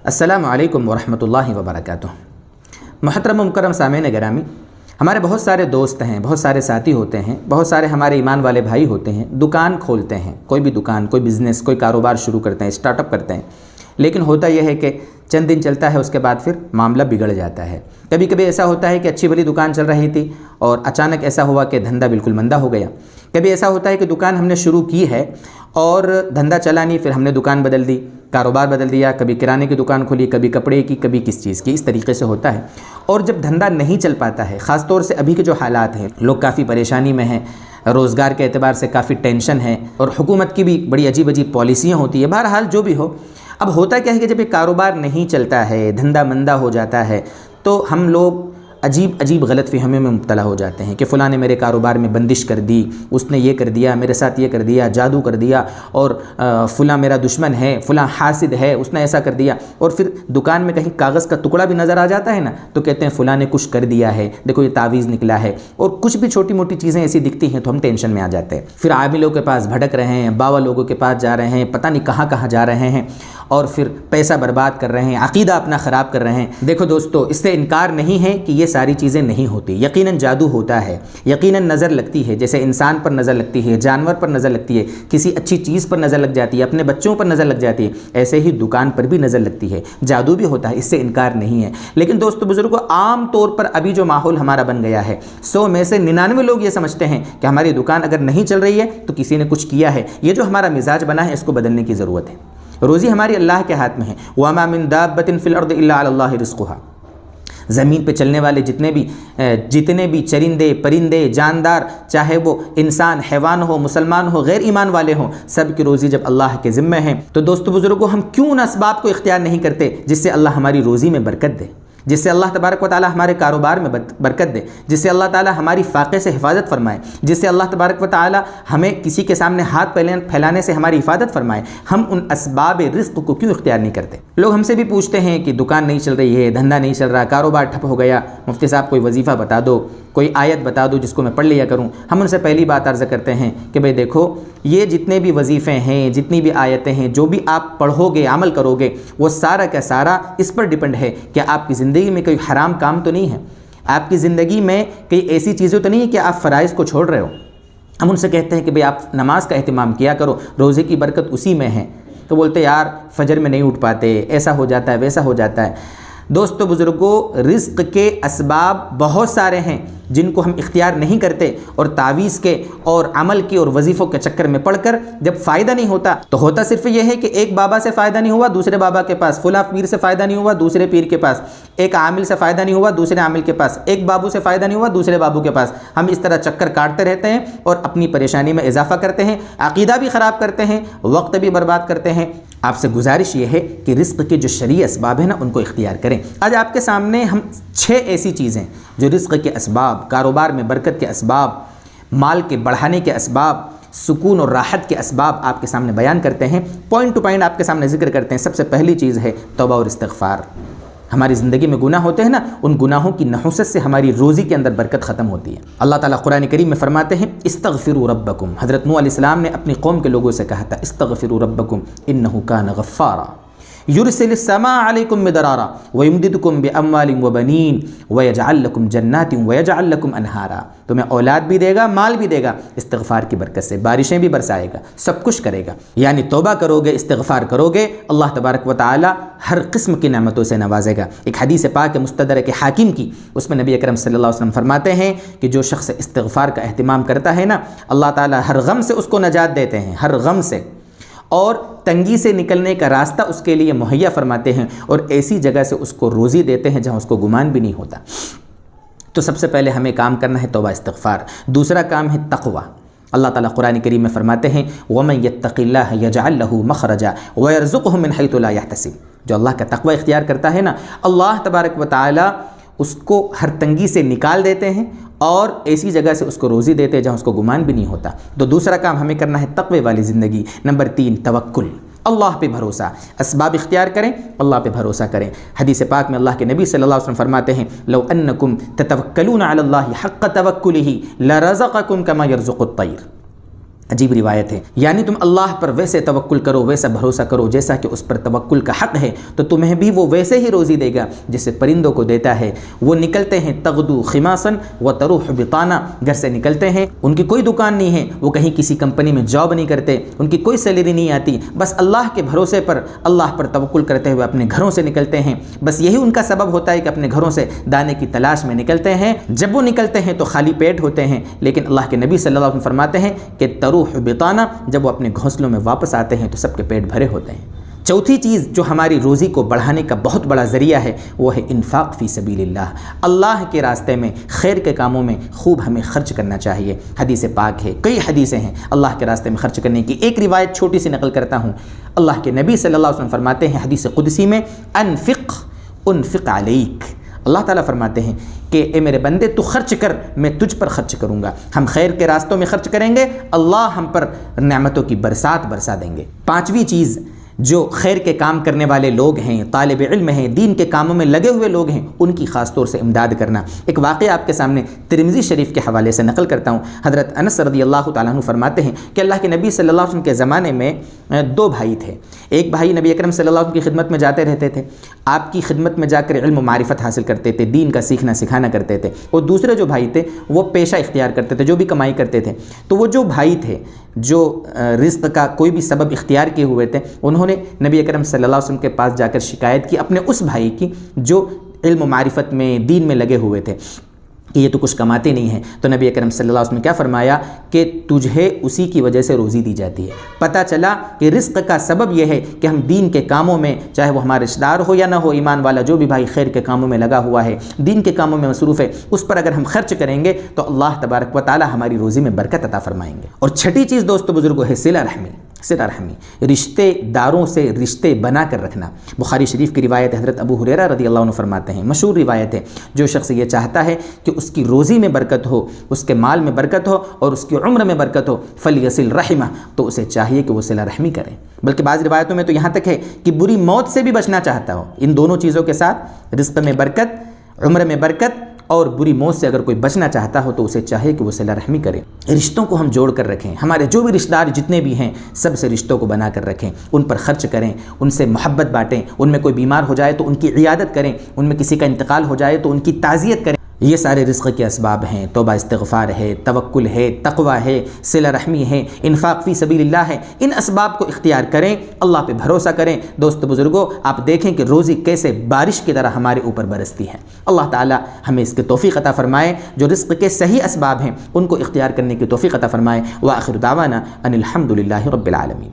السلام علیکم ورحمۃ اللہ وبرکاتہ۔ محترم و مکرم سامعین گرامی، ہمارے بہت سارے دوست ہیں، بہت سارے ساتھی ہوتے ہیں، بہت سارے ہمارے ایمان والے بھائی ہوتے ہیں، دکان کھولتے ہیں، کوئی بھی دکان، کوئی بزنس، کوئی کاروبار شروع کرتے ہیں، اسٹارٹ اپ کرتے ہیں، لیکن ہوتا یہ ہے کہ چند دن چلتا ہے، اس کے بعد پھر معاملہ بگڑ جاتا ہے۔ کبھی کبھی ایسا ہوتا ہے کہ اچھی بڑی دکان چل رہی تھی اور اچانک ایسا ہوا کہ دھندا بالکل مندہ ہو گیا۔ کبھی ایسا ہوتا ہے کہ دکان ہم نے شروع کی ہے اور دھندا چلا نہیں، پھر ہم نے دکان بدل دی، کاروبار بدل دیا، کبھی کرانے کی دکان کھولی، کبھی کپڑے کی، کبھی کس چیز کی، اس طریقے سے ہوتا ہے۔ اور جب دھندا نہیں چل پاتا ہے، خاص طور سے ابھی کے جو حالات ہیں، لوگ کافی پریشانی میں ہیں، روزگار کے اعتبار سے کافی ٹینشن ہے، اور حکومت کی بھی بڑی عجیب عجیب پالیسیاں ہوتی ہیں۔ بہرحال جو بھی ہو، اب ہوتا کیا ہے کہ جب یہ کاروبار نہیں چلتا ہے، دھندا مندہ ہو جاتا ہے، تو ہم لوگ عجیب غلط فہمیوں میں مبتلا ہو جاتے ہیں کہ فلاں نے میرے کاروبار میں بندش کر دی، اس نے یہ کر دیا، میرے ساتھ یہ کر دیا، جادو کر دیا، اور فلاں میرا دشمن ہے، فلاں حاسد ہے، اس نے ایسا کر دیا۔ اور پھر دکان میں کہیں کاغذ کا ٹکڑا بھی نظر آ جاتا ہے نا، تو کہتے ہیں فلاں نے کچھ کر دیا ہے، دیکھو یہ تعویذ نکلا ہے، اور کچھ بھی چھوٹی موٹی چیزیں ایسی دکھتی ہیں تو ہم ٹینشن میں آ جاتے ہیں۔ پھر عاملوں کے پاس بھٹک رہے ہیں، باوا لوگوں کے پاس جا رہے ہیں، پتہ نہیں کہاں کہاں جا رہے ہیں، اور پھر پیسہ برباد کر رہے ہیں، عقیدہ اپنا خراب کر رہے ہیں۔ دیکھو دوستو، اس سے انکار نہیں ہے کہ یہ ساری چیزیں نہیں ہوتی، یقیناً جادو ہوتا ہے، یقیناً نظر لگتی ہے، جیسے انسان پر نظر لگتی ہے، جانور پر نظر لگتی ہے، کسی اچھی چیز پر نظر لگ جاتی ہے، اپنے بچوں پر نظر لگ جاتی ہے، ایسے ہی دکان پر بھی نظر لگتی ہے، جادو بھی ہوتا ہے، اس سے انکار نہیں ہے۔ لیکن دوستو بزرگوں، عام طور پر ابھی جو ماحول ہمارا بن گیا ہے، 100 میں سے 99 لوگ یہ سمجھتے ہیں کہ ہماری دکان اگر نہیں چل رہی ہے تو کسی نے کچھ کیا ہے۔ یہ جو ہمارا مزاج بنا ہے، اس کو بدلنے کی ضرورت ہے۔ روزی ہماری اللہ کے ہاتھ میں ہے۔ وَمَا مِن دَابَّةٍ فِي الْأَرْضِ إِلَّا عَلَى اللَّهِ رِزْقُهَا۔ زمین پہ چلنے والے جتنے بھی چرندے، پرندے، جاندار، چاہے وہ انسان، حیوان ہو، مسلمان ہو، غیر ایمان والے ہوں، سب کی روزی جب اللہ کے ذمہ ہے، تو دوستو بزرگوں، ہم کیوں ان اسباب کو اختیار نہیں کرتے جس سے اللہ ہماری روزی میں برکت دے، جس سے اللہ تبارک و تعالی ہمارے کاروبار میں برکت دے، جس سے اللہ تعالی ہماری فاقے سے حفاظت فرمائے، جس سے اللہ تبارک و تعالی ہمیں کسی کے سامنے ہاتھ پھیلانے سے ہماری حفاظت فرمائے۔ ہم ان اسباب رزق کو کیوں اختیار نہیں کرتے؟ لوگ ہم سے بھی پوچھتے ہیں کہ دکان نہیں چل رہی ہے، دھندا نہیں چل رہا، کاروبار ٹھپ ہو گیا، مفتی صاحب کوئی وظیفہ بتا دو، کوئی آیت بتا دو جس کو میں پڑھ لیا کروں۔ ہم ان سے پہلی بات عرض کرتے ہیں کہ بھئی دیکھو، یہ جتنے بھی وظیفے ہیں، جتنی بھی آیتیں ہیں، جو بھی آپ پڑھو گے، عمل کرو گے، وہ سارا کا سارا اس پر ڈیپینڈ ہے کہ آپ کی زندگی میں کوئی حرام کام تو نہیں ہے، آپ کی زندگی میں کئی ایسی چیزیں تو نہیں ہیں کہ آپ فرائض کو چھوڑ رہے ہو۔ ہم ان سے کہتے ہیں کہ بھئی آپ نماز کا اہتمام کیا کرو، روزے کی برکت اسی میں ہے، تو بولتے یار فجر میں نہیں اٹھ پاتے، ایسا ہو جاتا ہے، ویسا ہو جاتا ہے۔ دوستو بزرگوں، رزق کے اسباب بہت سارے ہیں جن کو ہم اختیار نہیں کرتے، اور تعویذ کے اور عمل کے اور وظیفوں کے چکر میں پڑ کر جب فائدہ نہیں ہوتا تو ہوتا صرف یہ ہے کہ ایک بابا سے فائدہ نہیں ہوا دوسرے بابا کے پاس، فلاں پیر سے فائدہ نہیں ہوا دوسرے پیر کے پاس، ایک عامل سے فائدہ نہیں ہوا دوسرے عامل کے پاس، ایک بابو سے فائدہ نہیں ہوا دوسرے بابو کے پاس۔ ہم اس طرح چکر کاٹتے رہتے ہیں اور اپنی پریشانی میں اضافہ کرتے ہیں، عقیدہ بھی خراب کرتے ہیں، وقت بھی برباد کرتے ہیں۔ آپ سے گزارش یہ ہے کہ رزق کے جو شرعی اسباب ہیں نا، ان کو اختیار کریں۔ آج آپ کے سامنے ہم 6 ایسی چیزیں جو رزق کے اسباب، کاروبار میں برکت کے اسباب، مال کے بڑھانے کے اسباب، سکون اور راحت کے اسباب آپ کے سامنے بیان کرتے ہیں، پوائنٹ ٹو پوائنٹ آپ کے سامنے ذکر کرتے ہیں۔ سب سے پہلی چیز ہے توبہ اور استغفار۔ ہماری زندگی میں گناہ ہوتے ہیں نا، ان گناہوں کی نحوست سے ہماری روزی کے اندر برکت ختم ہوتی ہے۔ اللہ تعالیٰ قرآن کریم میں فرماتے ہیں استغفروا ربکم۔ حضرت نوح علیہ السلام نے اپنی قوم کے لوگوں سے کہا تھا استغفروا ربکم انہ کان غفارا یرسل السماء علیکم مدرارا ویمددکم باموال وبنین ویجعل لکم جنات ویجعل لکم انہارا۔ تمہیں اولاد بھی دے گا، مال بھی دے گا، استغفار کی برکت سے بارشیں بھی برسائے گا، سب کچھ کرے گا۔ یعنی توبہ کرو گے، استغفار کرو گے، اللہ تبارک و تعالی ہر قسم کی نعمتوں سے نوازے گا۔ ایک حدیث پاک مستدرک حاکم کی، اس میں نبی اکرم صلی اللہ علیہ وسلم فرماتے ہیں کہ جو شخص استغفار کا اہتمام کرتا ہے نا، اللہ تعالی ہر غم سے اس کو نجات دیتے ہیں، ہر غم سے، اور تنگی سے نکلنے کا راستہ اس کے لیے مہیا فرماتے ہیں، اور ایسی جگہ سے اس کو روزی دیتے ہیں جہاں اس کو گمان بھی نہیں ہوتا۔ تو سب سے پہلے ہمیں کام کرنا ہے توبہ استغفار۔ دوسرا کام ہے تقوی۔ اللہ تعالیٰ قرآن کریم میں فرماتے ہیں وَمَن يَتَّقِ اللَّهَ يَجْعَل لَّهُ مَخْرَجًا وَيَرْزُقْهُ مِنْ حَيْثُ لَا يَحْتَسِبُ۔ جو اللہ کا تقوی اختیار کرتا ہے نا، اللہ تبارک و تعالیٰ اس کو ہر تنگی سے نکال دیتے ہیں اور ایسی جگہ سے اس کو روزی دیتے ہیں جہاں اس کو گمان بھی نہیں ہوتا۔ تو دوسرا کام ہمیں کرنا ہے تقوی والی زندگی۔ نمبر 3 توکل، اللہ پہ بھروسہ۔ اسباب اختیار کریں، اللہ پہ بھروسہ کریں۔ حدیث پاک میں اللہ کے نبی صلی اللہ علیہ وسلم فرماتے ہیں لو انکم تتوکلون علی اللہ حق توکلہ لرزقکم کما یرزق الطیر۔ عجیب روایت ہے، یعنی تم اللہ پر ویسے توکل کرو، ویسا بھروسہ کرو جیسا کہ اس پر توکل کا حق ہے، تو تمہیں بھی وہ ویسے ہی روزی دے گا جسے پرندوں کو دیتا ہے۔ وہ نکلتے ہیں تغدو خماصا وتروح بطانا، گھر سے نکلتے ہیں، ان کی کوئی دکان نہیں ہے، وہ کہیں کسی کمپنی میں جاب نہیں کرتے، ان کی کوئی سیلری نہیں آتی، بس اللہ کے بھروسے پر، اللہ پر توکل کرتے ہوئے اپنے گھروں سے نکلتے ہیں۔ بس یہی ان کا سبب ہوتا ہے کہ اپنے گھروں سے دانے کی تلاش میں نکلتے ہیں۔ جب وہ نکلتے ہیں تو خالی پیٹ ہوتے ہیں، لیکن اللہ کے نبی صلی اللہ علیہ وسلم فرماتے ہیں کہ تروح بطانا، جب وہ اپنے گھونسلوں میں واپس آتے ہیں تو سب کے پیٹ بھرے ہوتے ہیں۔ چوتھی چیز جو ہماری روزی کو بڑھانے کا بہت بڑا ذریعہ ہے وہ ہے انفاق فی سبیل اللہ، اللہ کے راستے میں، خیر کے کاموں میں خوب ہمیں خرچ کرنا چاہیے۔ حدیث پاک ہے، کئی حدیثیں ہیں اللہ کے راستے میں خرچ کرنے کی۔ ایک روایت چھوٹی سی نقل کرتا ہوں، اللہ کے نبی صلی اللہ علیہ وسلم فرماتے ہیں حدیث قدسی میں، انفق علیک، اللہ تعالیٰ فرماتے ہیں کہ اے میرے بندے تو خرچ کر، میں تجھ پر خرچ کروں گا۔ ہم خیر کے راستوں میں خرچ کریں گے، اللہ ہم پر نعمتوں کی برسات برسا دیں گے۔ پانچویں چیز، جو خیر کے کام کرنے والے لوگ ہیں، طالب علم ہیں، دین کے کاموں میں لگے ہوئے لوگ ہیں، ان کی خاص طور سے امداد کرنا۔ ایک واقعہ آپ کے سامنے ترمذی شریف کے حوالے سے نقل کرتا ہوں۔ حضرت انس رضی اللہ تعالیٰ عنہ فرماتے ہیں کہ اللہ کے نبی صلی اللہ علیہ وسلم کے زمانے میں دو بھائی تھے۔ ایک بھائی نبی اکرم صلی اللہ علیہ وسلم کی خدمت میں جاتے رہتے تھے، آپ کی خدمت میں جا کر علم و معرفت حاصل کرتے تھے، دین کا سیکھنا سکھانا کرتے تھے، اور دوسرے جو بھائی تھے وہ پیشہ اختیار کرتے تھے، جو بھی کمائی کرتے تھے۔ تو وہ جو بھائی تھے جو رزق کا کوئی بھی سبب اختیار کیے ہوئے تھے، انہوں نے نبی اکرم صلی اللہ علیہ وسلم کے پاس جا کر شکایت کی اپنے اس بھائی کی جو علم و معرفت میں، دین میں لگے ہوئے تھے، کہ یہ تو کچھ کماتے نہیں ہیں۔ تو نبی اکرم صلی اللہ علیہ وسلم نے کیا فرمایا کہ تجھے اسی کی وجہ سے روزی دی جاتی ہے۔ پتہ چلا کہ رزق کا سبب یہ ہے کہ ہم دین کے کاموں میں، چاہے وہ ہمارے رشتہ دار ہو یا نہ ہو، ایمان والا جو بھی بھائی خیر کے کاموں میں لگا ہوا ہے، دین کے کاموں میں مصروف ہے، اس پر اگر ہم خرچ کریں گے تو اللہ تبارک و تعالی ہماری روزی میں برکت عطا فرمائیں گے۔ اور چھٹی چیز دوستو بزرگوں ہے صلہ رحمی، صلہ رحمی، رشتے داروں سے رشتے بنا کر رکھنا۔ بخاری شریف کی روایت حضرت ابو ہریرہ رضی اللہ عنہ فرماتے ہیں، مشہور روایت ہے، جو شخص یہ چاہتا ہے کہ اس کی روزی میں برکت ہو، اس کے مال میں برکت ہو اور اس کی عمر میں برکت ہو، فلیصل رحمہ، تو اسے چاہیے کہ وہ صلہ رحمی کرے۔ بلکہ بعض روایتوں میں تو یہاں تک ہے کہ بری موت سے بھی بچنا چاہتا ہو، ان دونوں چیزوں کے ساتھ، رزق میں برکت، عمر میں برکت، اور بری موت سے اگر کوئی بچنا چاہتا ہو تو اسے چاہے کہ وہ صلہ رحمی کرے۔ رشتوں کو ہم جوڑ کر رکھیں، ہمارے جو بھی رشتہ دار جتنے بھی ہیں سب سے رشتوں کو بنا کر رکھیں، ان پر خرچ کریں، ان سے محبت بانٹیں، ان میں کوئی بیمار ہو جائے تو ان کی عیادت کریں، ان میں کسی کا انتقال ہو جائے تو ان کی تعزیت کریں۔ یہ سارے رزق کے اسباب ہیں، توبہ استغفار ہے، توکل ہے، تقوی ہے، صلہ رحمی ہے، انفاق فی سبیل اللہ ہے۔ ان اسباب کو اختیار کریں، اللہ پہ بھروسہ کریں۔ دوست بزرگوں، آپ دیکھیں کہ روزی کیسے بارش کی طرح ہمارے اوپر برستی ہے۔ اللہ تعالی ہمیں اس کے توفیق عطا فرمائے، جو رزق کے صحیح اسباب ہیں ان کو اختیار کرنے کی توفیق عطا فرمائے۔ وآخر دعوانا ان الحمد للہ رب العالمین۔